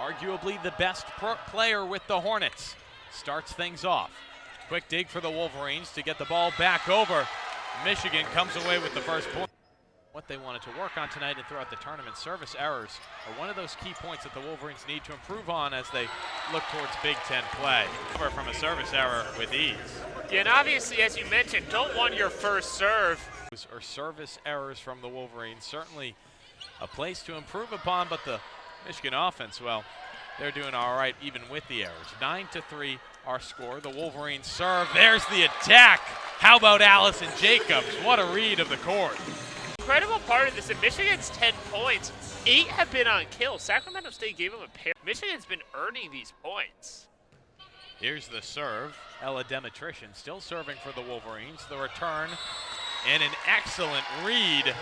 arguably the best player with the Hornets, starts things off. Quick dig for the Wolverines to get the ball back over. Michigan comes away with the first point. What they wanted to work on tonight and throughout the tournament, service errors are one of those key points that the Wolverines need to improve on as they look towards Big Ten play. From a service error with ease. Yeah, and obviously, as you mentioned, don't want your first serve. Or service errors from the Wolverines, certainly a place to improve upon, but the Michigan offense, well, they're doing all right even with the errors. 9-3 our score. The Wolverines serve. There's the attack. How about Allison Jacobs? What a read of the court. Incredible part of this, in Michigan's 10 points, 8 have been on kills. Sacramento State gave them a pair. Michigan's been earning these points. Here's the serve. Ella Demetrician still serving for the Wolverines. The return and an excellent read.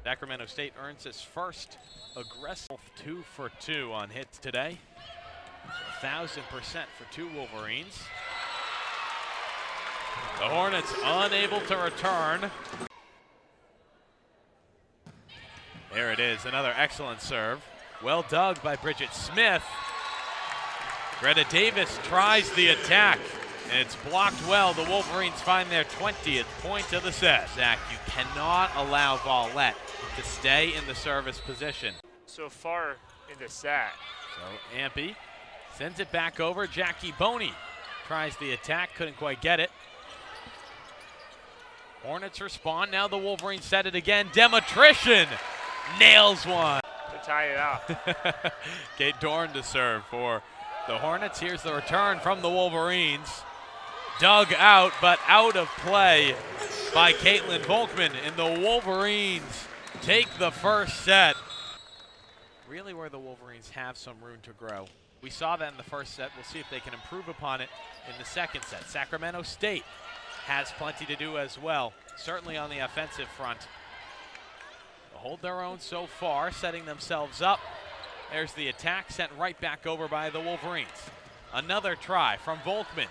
Sacramento State earns its first aggressive 2 for 2 on hits today. 1,000% for 2 Wolverines. The Hornets unable to return. There it is, another excellent serve. Well dug by Bridget Smith. Greta Davis tries the attack, and it's blocked well. The Wolverines find their 20th point of the set. Zach, you cannot allow Vallette to stay in the service position. So far in the set. So Ampey sends it back over. Jackie Boney tries the attack, couldn't quite get it. Hornets respond, now the Wolverines set it again. Demetrician nails one. To tie it up. Kate Dorn to serve for the Hornets. Here's the return from the Wolverines. Dug out, but out of play by Caitlin Volkman, and the Wolverines take the first set. Really where the Wolverines have some room to grow. We saw that in the first set. We'll see if they can improve upon it in the second set. Sacramento State has plenty to do as well, certainly on the offensive front. They'll hold their own so far, setting themselves up. There's the attack, sent right back over by the Wolverines. Another try from Volkman,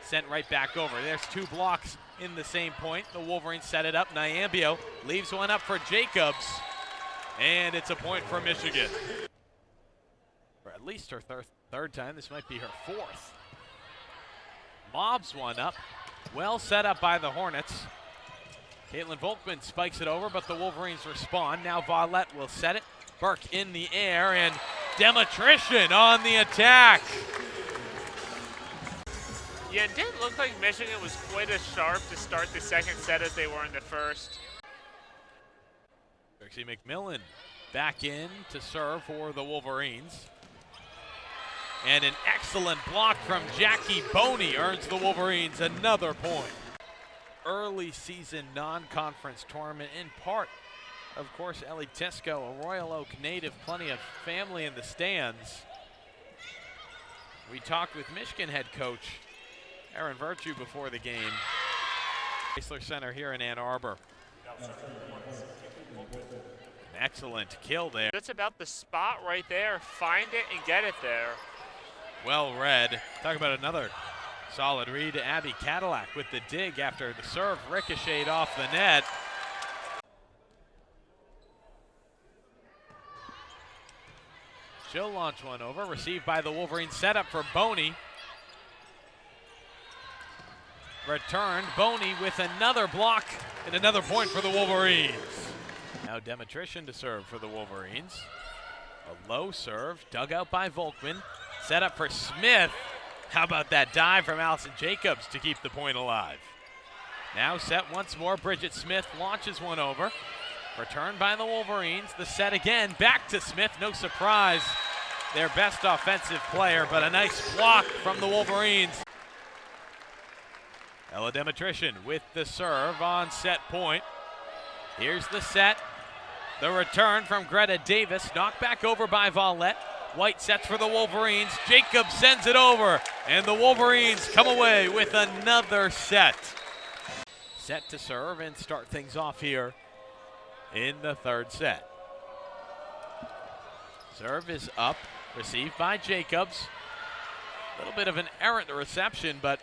sent right back over. There's 2 blocks in the same point. The Wolverines set it up. Nyambio leaves one up for Jacobs, and it's a point for Michigan. For at least her third time, this might be her 4th. Mobs one up. Well set up by the Hornets. Caitlin Volkman spikes it over, but the Wolverines respond. Now Vallette will set it. Burke in the air, and Demetrician on the attack. Yeah, it didn't look like Michigan was quite as sharp to start the second set as they were in the first. Trixie McMillan back in to serve for the Wolverines. And an excellent block from Jackie Boney earns the Wolverines another point. Early season non-conference tournament, in part, of course, Ellie Tisco, a Royal Oak native, plenty of family in the stands. We talked with Michigan head coach Aaron Virtue before the game. Chrysler Center here in Ann Arbor. An excellent kill there. That's about the spot right there. Find it and get it there. Well read. Talk about another solid read. Abby Cadillac with the dig after the serve ricocheted off the net. She'll launch one over, received by the Wolverines, set up for Boney. Returned, Boney with another block and another point for the Wolverines. Now Demetrician to serve for the Wolverines. A low serve, dug out by Volkman. Set up for Smith. How about that dive from Allison Jacobs to keep the point alive? Now set once more, Bridget Smith launches one over. Returned by the Wolverines, the set again, back to Smith, no surprise. Their best offensive player, but a nice block from the Wolverines. Ella Demetrician with the serve on set point. Here's the set. The return from Greta Davis, knocked back over by Vallette. White sets for the Wolverines. Jacobs sends it over, and the Wolverines come away with another set. Set to serve and start things off here in the third set. Serve is up, received by Jacobs. A little bit of an errant reception, but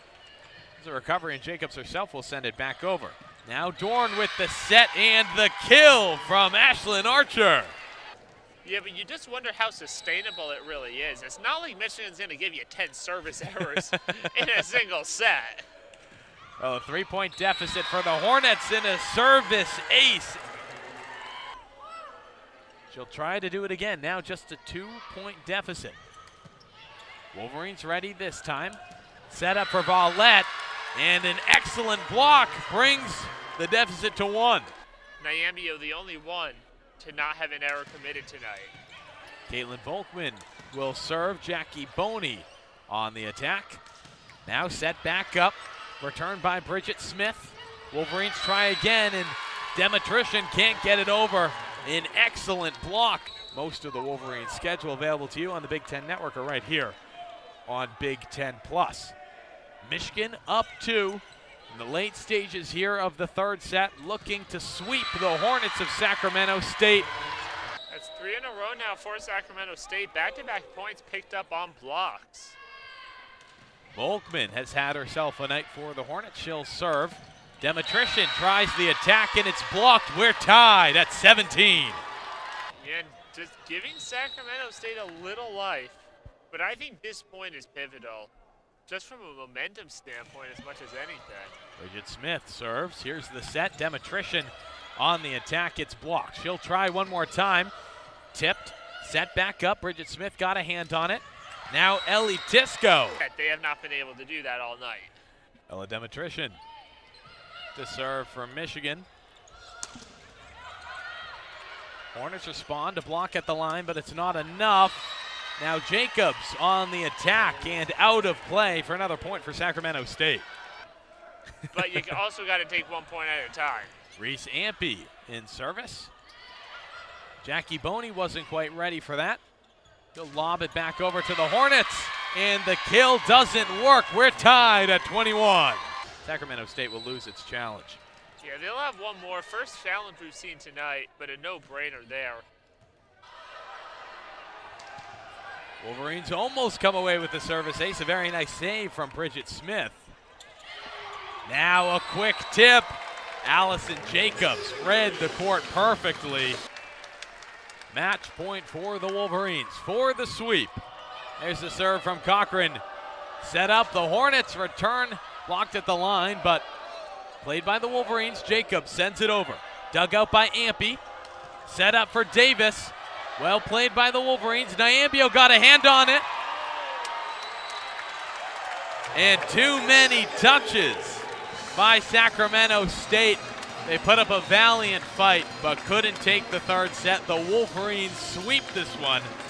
it's a recovery, and Jacobs herself will send it back over. Now Dorn with the set and the kill from Ashlyn Archer. Yeah, but you just wonder how sustainable it really is. It's not like Michigan's going to give you 10 service errors in a single set. Well, a 3-point deficit for the Hornets in a service ace. She'll try to do it again. Now just a 2-point deficit. Wolverines ready this time. Set up for Vallette, and an excellent block brings the deficit to 1. Nyambio, the only one to not have an error committed tonight. Caitlin Volkman will serve. Jackie Boney on the attack. Now set back up. Returned by Bridget Smith. Wolverines try again, and Demetrician can't get it over. An excellent block. Most of the Wolverines schedule available to you on the Big Ten Network or right here on Big Ten Plus. Michigan up 2 in the late stages here of the third set, looking to sweep the Hornets of Sacramento State. That's 3 in a row now for Sacramento State. Back-to-back points picked up on blocks. Volkman has had herself a night for the Hornets. She'll serve. Demetrician tries the attack, and it's blocked. We're tied at 17. And just giving Sacramento State a little life. But I think this point is pivotal, just from a momentum standpoint as much as anything. Bridget Smith serves. Here's the set. Demetrician on the attack. It's blocked. She'll try one more time. Tipped. Set back up. Bridget Smith got a hand on it. Now Ellie Tisco. They have not been able to do that all night. Ella Demetrician to serve for Michigan. Hornets respond to block at the line, but it's not enough. Now Jacobs on the attack and out of play for another point for Sacramento State. But you also got to take 1 point at a time. Reese Ampey in service. Jackie Boney wasn't quite ready for that. He'll lob it back over to the Hornets, and the kill doesn't work. We're tied at 21. Sacramento State will lose its challenge. Yeah, they'll have one more. First challenge we've seen tonight, but a no-brainer there. Wolverines almost come away with the service ace. A very nice save from Bridget Smith. Now a quick tip. Allison Jacobs read the court perfectly. Match point for the Wolverines for the sweep. There's the serve from Cochran. Set up, the Hornets return, blocked at the line, but played by the Wolverines. Jacobs sends it over. Dug out by Ampey. Set up for Davis. Well played by the Wolverines. Nyambio got a hand on it. And too many touches by Sacramento State. They put up a valiant fight, but couldn't take the third set. The Wolverines sweep this one